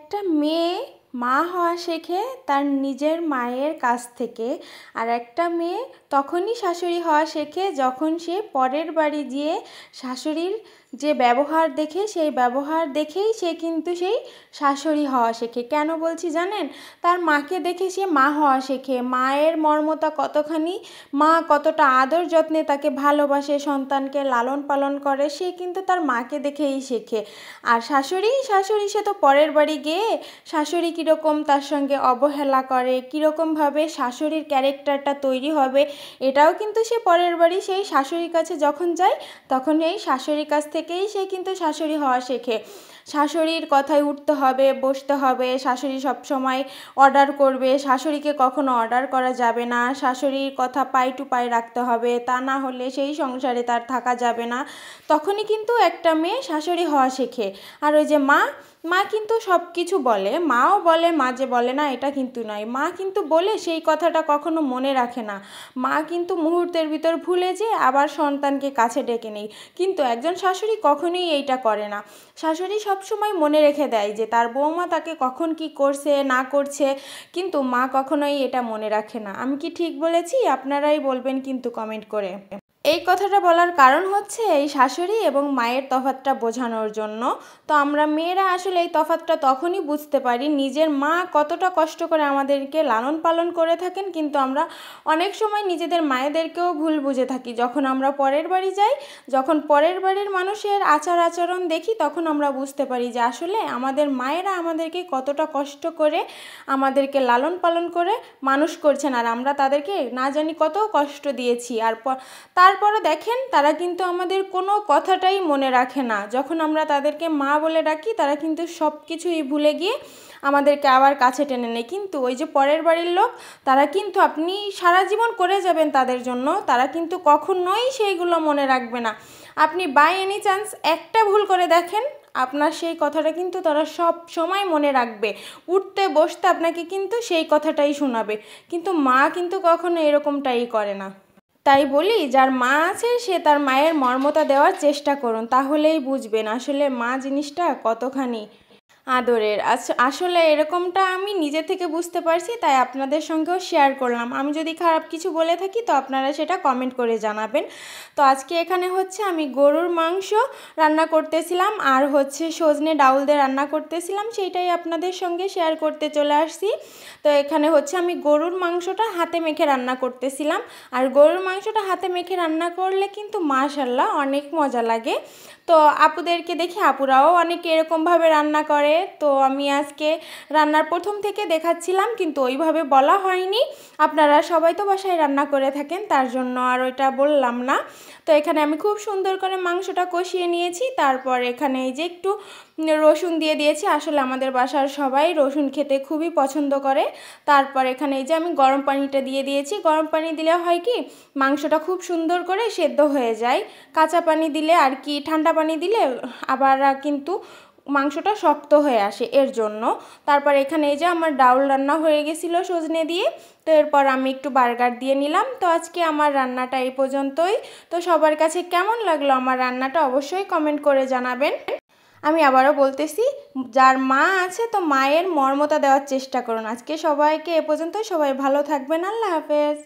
একটা মেয়ে মা হওয়া শেখে তার নিজের মায়ের কাছ থেকে, আর একটা মেয়ে তখনই শাশুড়ি হওয়া শেখে যখন সে পরের বাড়ি গিয়ে শাশুড়ির যে ব্যবহার দেখে সেই ব্যবহার দেখেই সে কিন্তু সেই শাশুড়ি হওয়া শেখে। কেন বলছি জানেন? তার মাকে দেখে সে মা হওয়া শেখে, মায়ের মর্মতা কতখানি, মা কতটা আদর যত্নে তাকে ভালোবাসে, সন্তানকে লালন পালন করে, সে কিন্তু তার মাকে দেখেই শেখে। আর শাশুড়ি সে তো পরের বাড়ি গিয়ে শাশুড়ি কীরকম তার সঙ্গে অবহেলা করে, কীরকমভাবে শাশুড়ির ক্যারেক্টারটা তৈরি হবে, এটাও কিন্তু সে পরের বাড়ি সেই শাশুড়ির কাছে যখন যায় তখন এই শাশুড়ির কাছ থেকেই সে কিন্তু শাশুড়ি হওয়া শেখে। শাশুড়ির কথায় উঠতে হবে, বসতে হবে, শাশুড়ি সবসময় অর্ডার করবে, শাশুড়িকে কখনো অর্ডার করা যাবে না, শাশুড়ির কথা পাই টু পাই রাখতে হবে, তা না হলে সেই সংসারে তার থাকা যাবে না। তখনই কিন্তু একটা মেয়ে শাশুড়ি হওয়া শেখে। আর ওই যে মা কিন্তু সব কিছু বলে, মাও বলে, মা যে বলে না এটা কিন্তু নয়, মা কিন্তু বলে সেই কথাটা কখনো মনে রাখে না। মা কিন্তু মুহূর্তের ভিতর ভুলে যেয়ে আবার সন্তানকে কাছে ডেকে নেয়, কিন্তু একজন শাশুড়ি কখনোই এইটা করে না। শাশুড়ি সবসময় মনে রেখে দেয় যে তার বৌমা তাকে কখন কি করছে না করছে, কিন্তু মা কখনোই এটা মনে রাখে না। আমি কি ঠিক বলেছি? আপনারাই বলবেন কিন্তু কমেন্ট করে। এই কথাটা বলার কারণ হচ্ছে এই শাশুড়ি এবং মায়ের তফাৎটা বোঝানোর জন্য। তো আমরা মেয়েরা আসলে এই তফাৎটা তখনই বুঝতে পারি, নিজের মা কতটা কষ্ট করে আমাদেরকে লালন পালন করে থাকেন, কিন্তু আমরা অনেক সময় নিজেদের মায়েদেরকেও ভুল বুঝে থাকি। যখন আমরা পরের বাড়ি যাই, যখন পরের বাড়ির মানুষের আচার আচরণ দেখি, তখন আমরা বুঝতে পারি যে আসলে আমাদের মায়েরা আমাদেরকে কতটা কষ্ট করে আমাদেরকে লালন পালন করে মানুষ করছেন, আর আমরা তাদেরকে না জানি কত কষ্ট দিয়েছি। আর তারপরে দেখেন তারা কিন্তু আমাদের কোনো কথাটাই মনে রাখে না। যখন আমরা তাদেরকে মা বলে ডাকি, তারা কিন্তু সব কিছুই ভুলে গিয়ে আমাদেরকে আবার কাছে টেনে নেয়। কিন্তু ওই যে পরের বাড়ির লোক, তারা কিন্তু আপনি সারা জীবন করে যাবেন তাদের জন্য, তারা কিন্তু কখনোই সেইগুলো মনে রাখবে না। আপনি বাই এনি চান্স একটা ভুল করে দেখেন, আপনার সেই কথাটা কিন্তু তারা সব সময় মনে রাখবে, উঠতে বসতে আপনাকে কিন্তু সেই কথাটাই শোনাবে। কিন্তু মা কিন্তু কখনো এরকমটাই করে না। তাই বলি, যার মা আছে সে তার মায়ের মর্মতা দেওয়ার চেষ্টা করুন, তাহলেই বুঝবেন আসলে মা জিনিসটা কতখানি আদরের। আসলে এরকমটা আমি নিজে থেকে বুঝতে পারছি, তাই আপনাদের সঙ্গেও শেয়ার করলাম। আমি যদি খারাপ কিছু বলে থাকি তো আপনারা সেটা কমেন্ট করে জানাবেন। তো আজকে এখানে হচ্ছে আমি গরুর মাংস রান্না করতেছিলাম, আর হচ্ছে সজনে ডাউল দিয়ে রান্না করতেছিলাম, সেইটাই আপনাদের সঙ্গে শেয়ার করতে চলে আসছি। তো এখানে হচ্ছে আমি গরুর মাংসটা হাতে মেখে রান্না করতেছিলাম, আর গরুর মাংসটা হাতে মেখে রান্না করলে কিন্তু মাশাআল্লাহ অনেক মজা লাগে। তো আপুদেরকে দেখি আপুরাও অনেকে এরকমভাবে রান্না করে। তো আমি আজকে রান্নার প্রথম থেকে দেখাচ্ছিলাম, কিন্তু ওইভাবে বলা হয়নি। আপনারা সবাই তো বাসায় রান্না করে থাকেন, তার জন্য আর ওইটা বললাম না। তো এখানে আমি খুব সুন্দর করে মাংসটা কষিয়ে নিয়েছি, তারপর এখানে এই যে একটু রসুন দিয়ে দিয়েছি। আসলে আমাদের বাসার সবাই রসুন খেতে খুবই পছন্দ করে। তারপর এখানে এই যে আমি গরম পানিটা দিয়ে দিয়েছি। গরম পানি দিলে হয় কি, মাংসটা খুব সুন্দর করে সেদ্ধ হয়ে যায়। কাঁচা পানি দিলে আর কি, ঠান্ডা পানি দিলে আবার কিন্তু মাংসটা শক্ত হয়ে আসে, এর জন্য। তারপর এখানে এই যে আমার ডাউল রান্না হয়ে গেছিলো সজনে দিয়ে। তো এরপর আমি একটু বার্গার দিয়ে নিলাম। তো আজকে আমার রান্নাটা এই পর্যন্তই। তো সবার কাছে কেমন লাগলো আমার রান্নাটা অবশ্যই কমেন্ট করে জানাবেন। আমি আবারও বলতেছি, যার মা আছে তো মায়ের মর্মতা দেওয়ার চেষ্টা করুন। আজকে সবাইকে এ পর্যন্ত, সবাই ভালো থাকবেন, আল্লাহ হাফেজ।